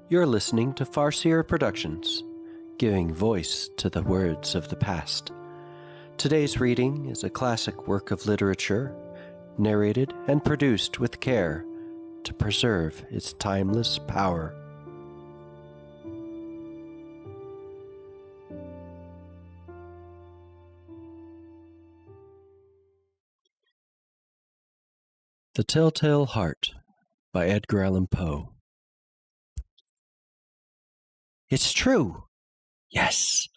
You're listening to Farseer Productions, giving voice to the words of the past. Today's reading is a classic work of literature, narrated and produced with care to preserve its timeless power. The Telltale Heart by Edgar Allan Poe. It's true. Yes,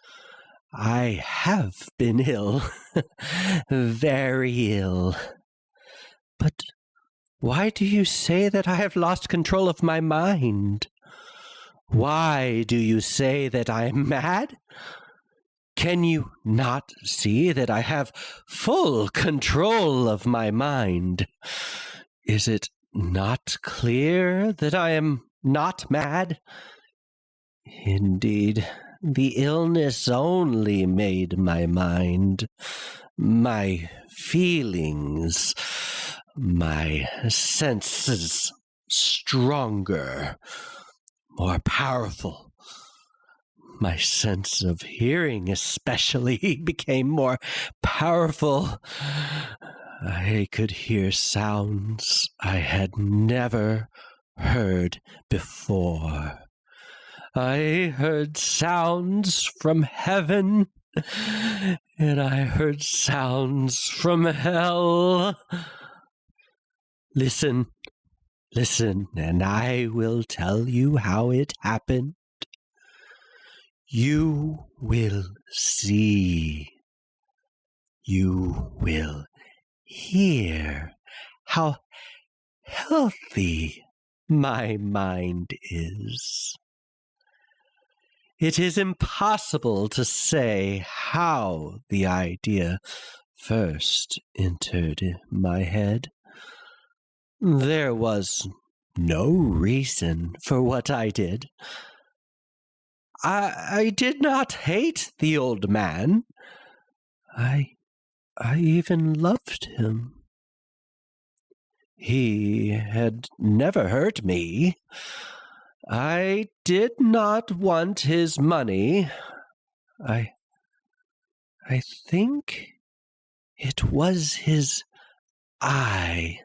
I have been ill. Very ill. But why do you say that I have lost control of my mind? Why do you say that I am mad? Can you not see that I have full control of my mind? Is it not clear that I am not mad? Indeed, the illness only made my mind, my feelings, my senses stronger, more powerful. My sense of hearing especially became more powerful. I could hear sounds I had never heard before. I heard sounds from heaven, and I heard sounds from hell. Listen, and I will tell you how it happened. You will see. You will hear how healthy my mind is. It is impossible to say how the idea first entered my head. There was no reason for what I did. I did not hate the old man. I even loved him. He had never hurt me. I did not want his money. I think it was his eye.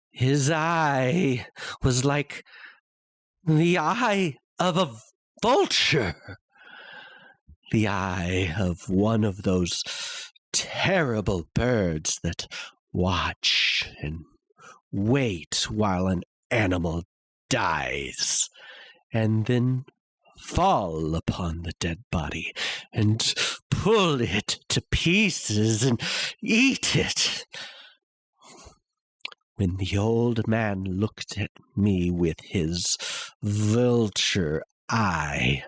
His eye was like the eye of a vulture. The eye of one of those terrible birds that watch and wait while an animal dies, and then fall upon the dead body and pull it to pieces and eat it. When the old man looked at me with his vulture eye,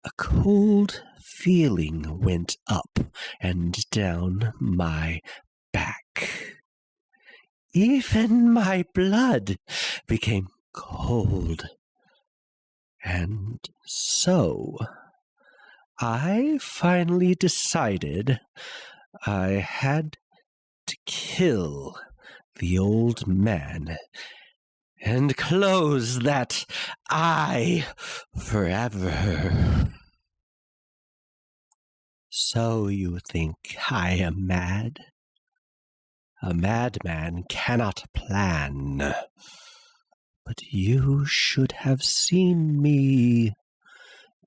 a cold feeling went up and down my back. Even my blood became cold. And so I finally decided I had to kill the old man and close that eye forever. So you think I am mad? A madman cannot plan. But you should have seen me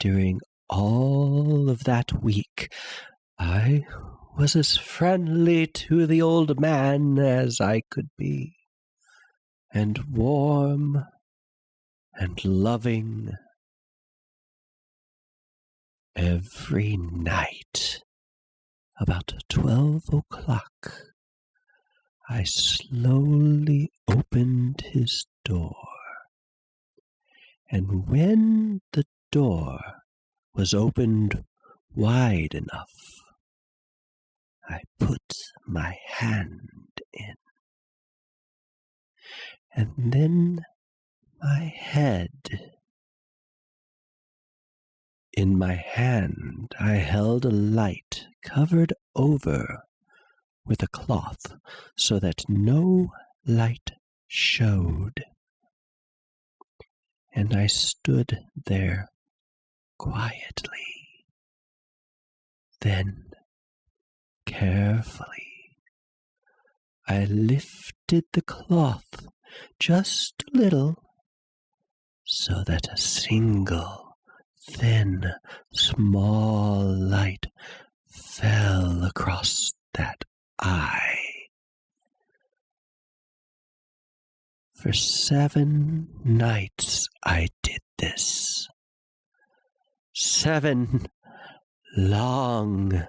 during all of that week. I was as friendly to the old man as I could be, and warm and loving. Every night, about 12 o'clock, I slowly opened his door, and when the door was opened wide enough, I put my hand in, and then my head. In my hand I held a light covered over with a cloth so that no light showed. and I stood there quietly. Then, carefully, I lifted the cloth just a little, so that a single, thin, small light fell across that eye. For 7 nights I did this. 7 long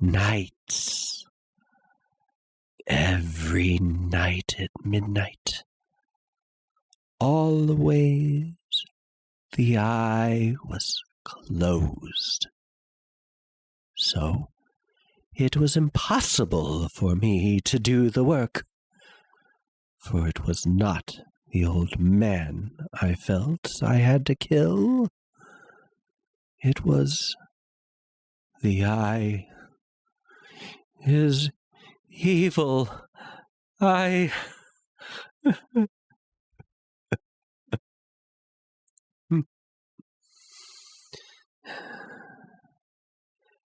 nights. Every night at midnight. Always the eye was closed. So it was impossible for me to do the work, for it was not the old man I felt I had to kill. It was the eye is evil.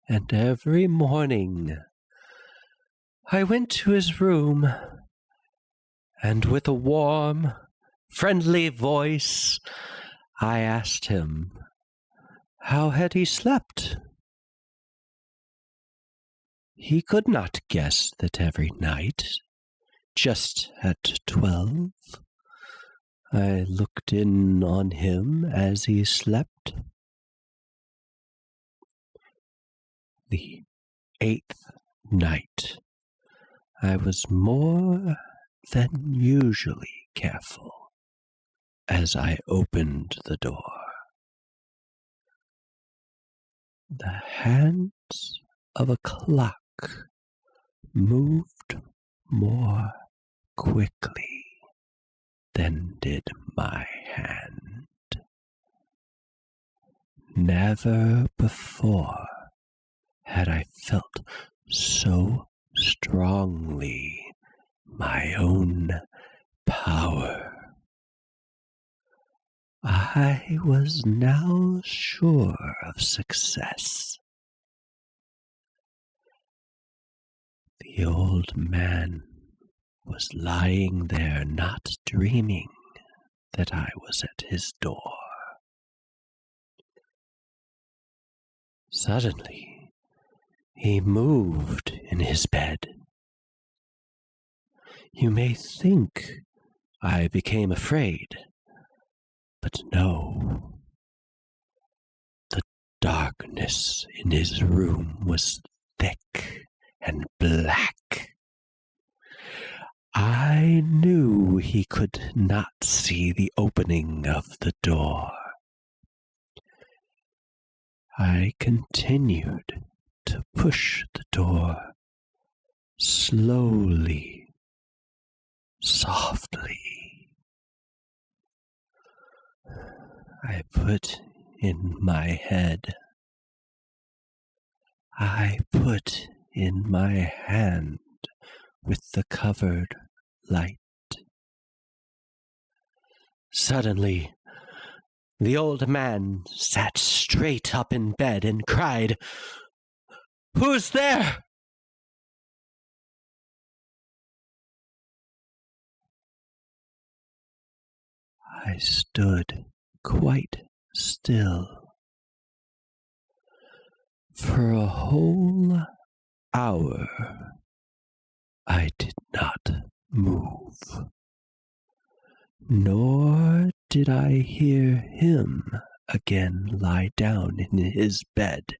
And every morning I went to his room, and with a warm, friendly voice, I asked him, how had he slept? He could not guess that every night, just at 12, I looked in on him as he slept. The 8th night, I was more than usually careful as I opened the door. The hands of a clock moved more quickly than did my hand. Never before had I felt so strongly my own power. I was now sure of success. The old man was lying there, not dreaming that I was at his door. Suddenly, he moved in his bed. You may think I became afraid, but no. The darkness in his room was thick and black. I knew he could not see the opening of the door. I continued to push the door slowly, softly. I put in my head. I put in my hand with the covered light. Suddenly, the old man sat straight up in bed and cried, "Who's there?" I stood quite still. For a whole hour, I did not move, nor did I hear him again lie down in his bed.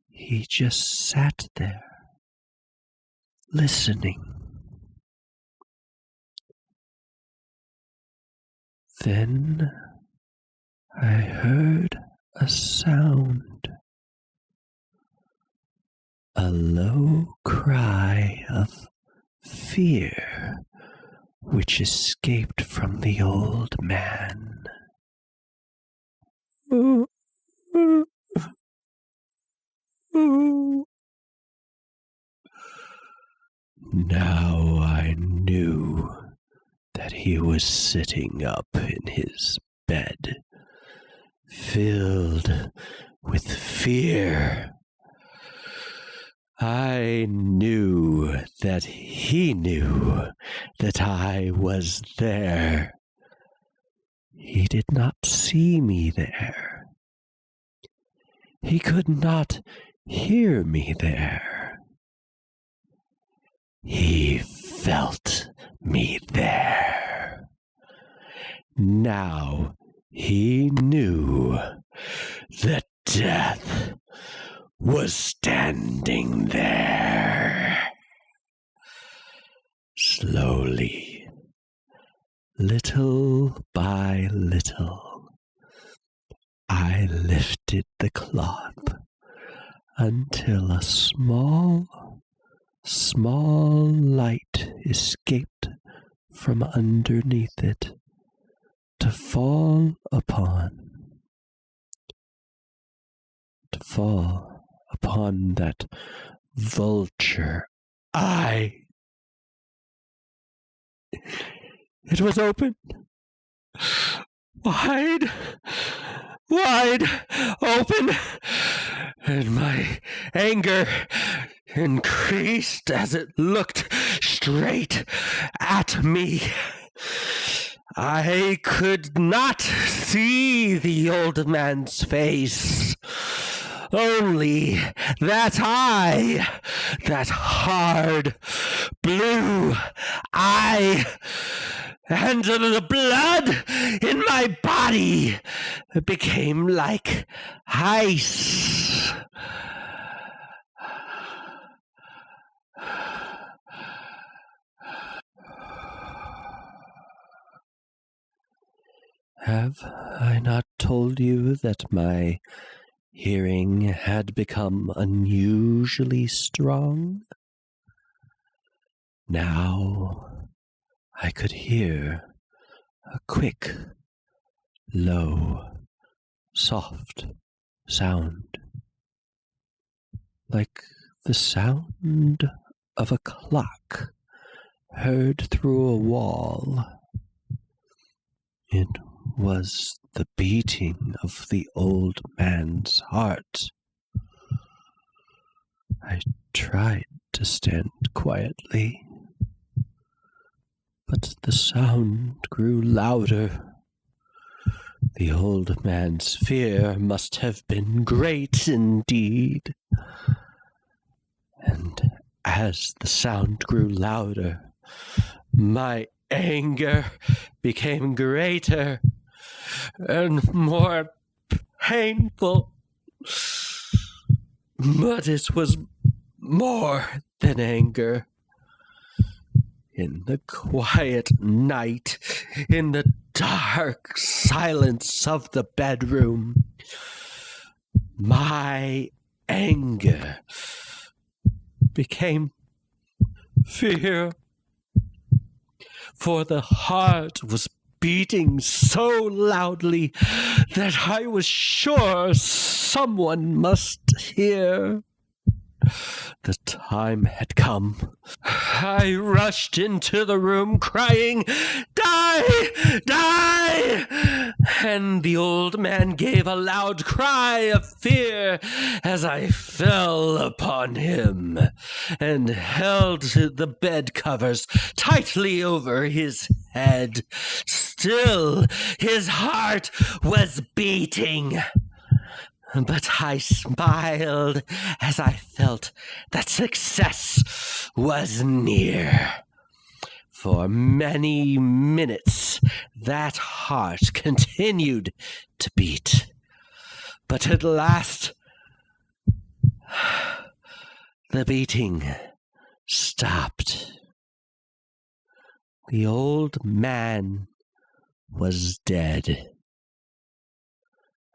He just sat there, listening. Then I heard a sound, a low cry of fear which escaped from the old man. Now I knew that he was sitting up in his bed, filled with fear. I knew that he knew that I was there. He did not see me there. He could not hear me there. He felt me there. Now he knew that death was standing there. Slowly, little by little, I lifted the cloth until a small light escaped from underneath it to fall upon that vulture eye. It was open, wide open, and my anger increased as it looked straight at me. I could not see the old man's face, only that eye, that hard blue eye, and the blood in my body became like ice. Have I not told you that my hearing had become unusually strong? Now I could hear a quick, low, soft sound, like the sound of a clock heard through a wall. It was the beating of the old man's heart. I tried to stand quietly, but the sound grew louder. The old man's fear must have been great indeed. And as the sound grew louder, my anger became greater and more painful. But it was more than anger. In the quiet night, in the dark silence of the bedroom, my anger became fear. For the heart was beating so loudly that I was sure someone must hear. The time had come. I rushed into the room crying, "Die! Die!" And the old man gave a loud cry of fear as I fell upon him and held the bed covers tightly over his head. Still, his heart was beating. But I smiled as I felt that success was near. For many minutes, that heart continued to beat. But at last, the beating stopped. The old man was dead.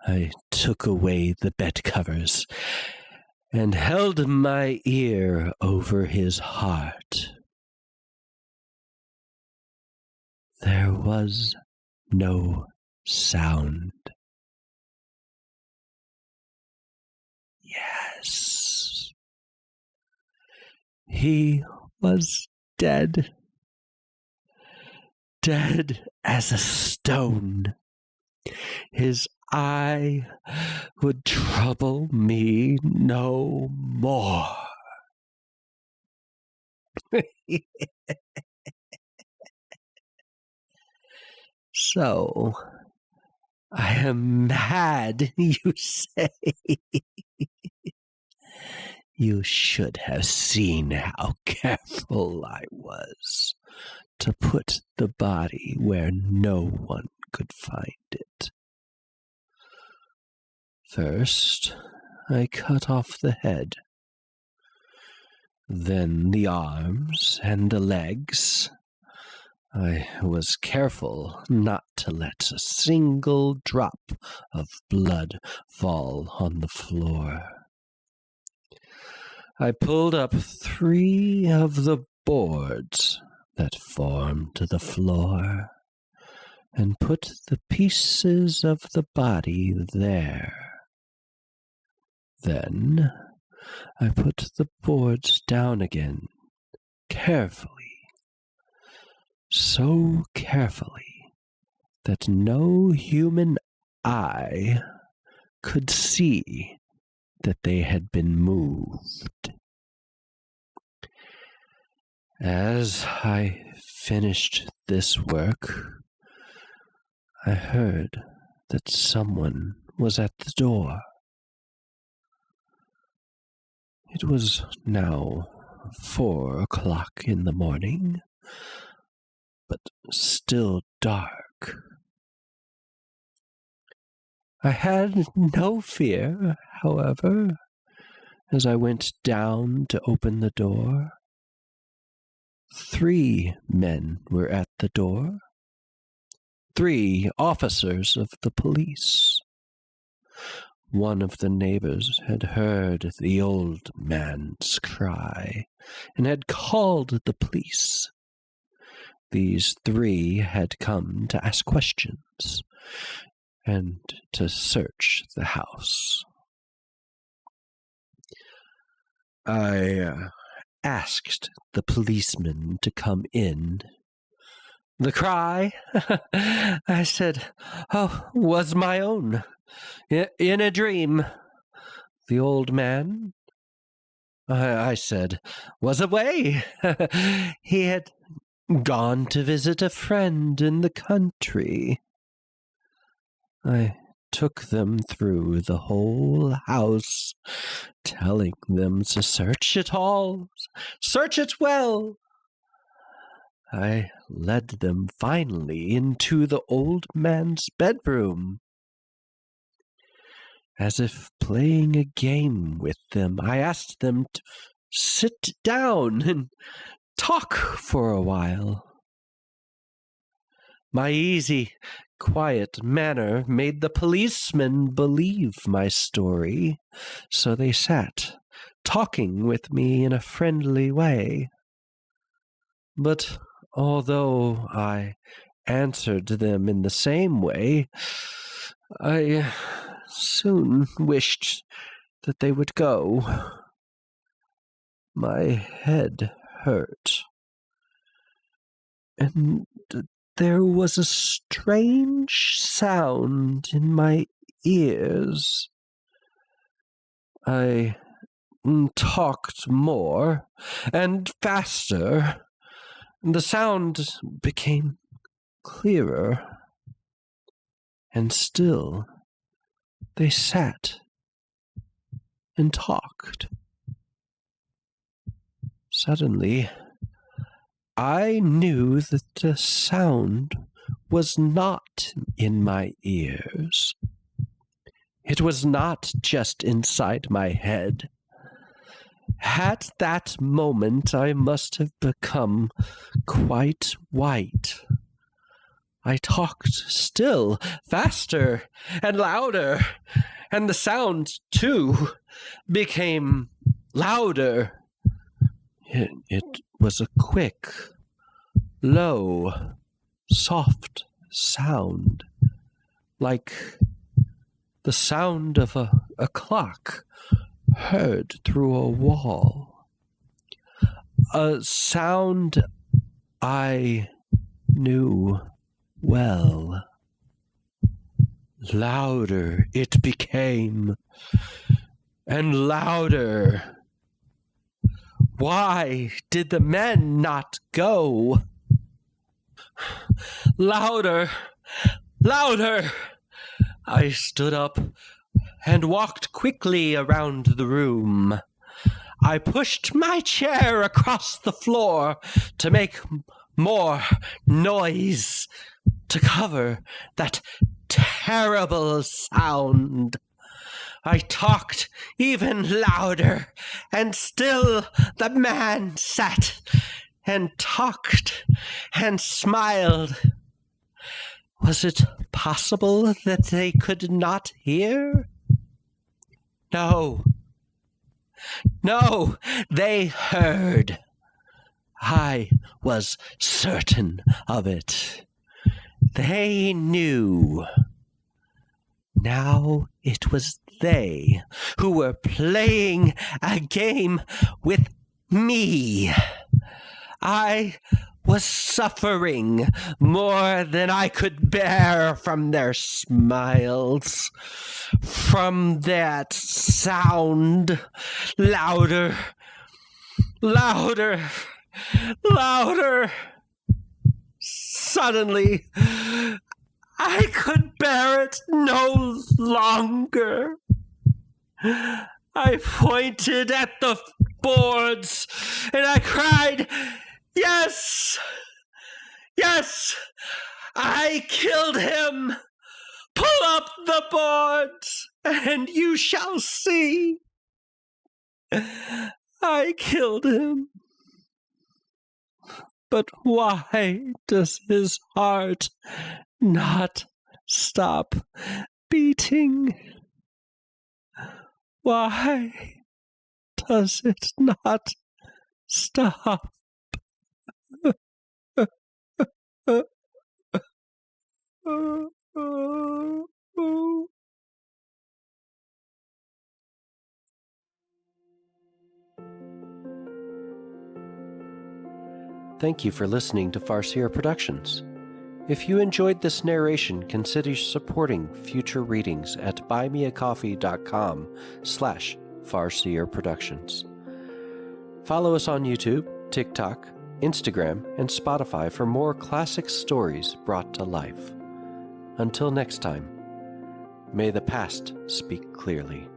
I took away the bed covers and held my ear over his heart. There was no sound. Yes, he was dead. dead as a stone. His eye would trouble me no more. So, I am mad, you say? You should have seen how careful I was to put the body where no one could find it. First, I cut off the head, then the arms and the legs. I was careful not to let a single drop of blood fall on the floor. I pulled up 3 of the boards that formed the floor and put the pieces of the body there. Then I put the boards down again, carefully, so carefully that no human eye could see that they had been moved. As I finished this work, I heard that someone was at the door. It was now 4 o'clock in the morning, but still dark. I had no fear, however, as I went down to open the door. 3 men were at the door, 3 officers of the police. One of the neighbors had heard the old man's cry and had called the police. These 3 had come to ask questions and to search the house. I asked the policeman to come in. The cry, I said, was my own. In a dream. The old man, I said, was away. He had gone to visit a friend in the country. I took them through the whole house, telling them to search it all, search it well. I led them finally into the old man's bedroom. As if playing a game with them, I asked them to sit down and talk for a while. My easy, quiet manner made the policemen believe my story, so they sat, talking with me in a friendly way. But although I answered them in the same way, I soon wished that they would go. My head hurt, and there was a strange sound in my ears. I talked more and faster. The sound became clearer, and still they sat and talked. Suddenly, I knew that the sound was not in my ears. It was not just inside my head. At that moment, I must have become quite white. I talked still, faster and louder, and the sound, too, became louder. It was a quick, low, soft sound, like the sound of a clock heard through a wall. A sound I knew well. Louder it became, and louder. Why did the men not go? Louder, louder! I stood up and walked quickly around the room. I pushed my chair across the floor to make more noise, to cover that terrible sound. I talked even louder, and still the man sat and talked and smiled. Was it possible that they could not hear? No, they heard. I was certain of it. They knew. Now it was they who were playing a game with me. I was suffering more than I could bear from their smiles, from that sound. Louder, louder, louder. Suddenly, I could bear it no longer. I pointed at the boards and I cried, "Yes! Yes! I killed him! Pull up the boards and you shall see. I killed him. But why does his heart not stop beating? Why does it not stop?" Thank you for listening to Farseer Productions. If you enjoyed this narration, consider supporting future readings at buymeacoffee.com/Farseer Productions. Follow us on YouTube, TikTok, Instagram, and Spotify for more classic stories brought to life. Until next time, may the past speak clearly.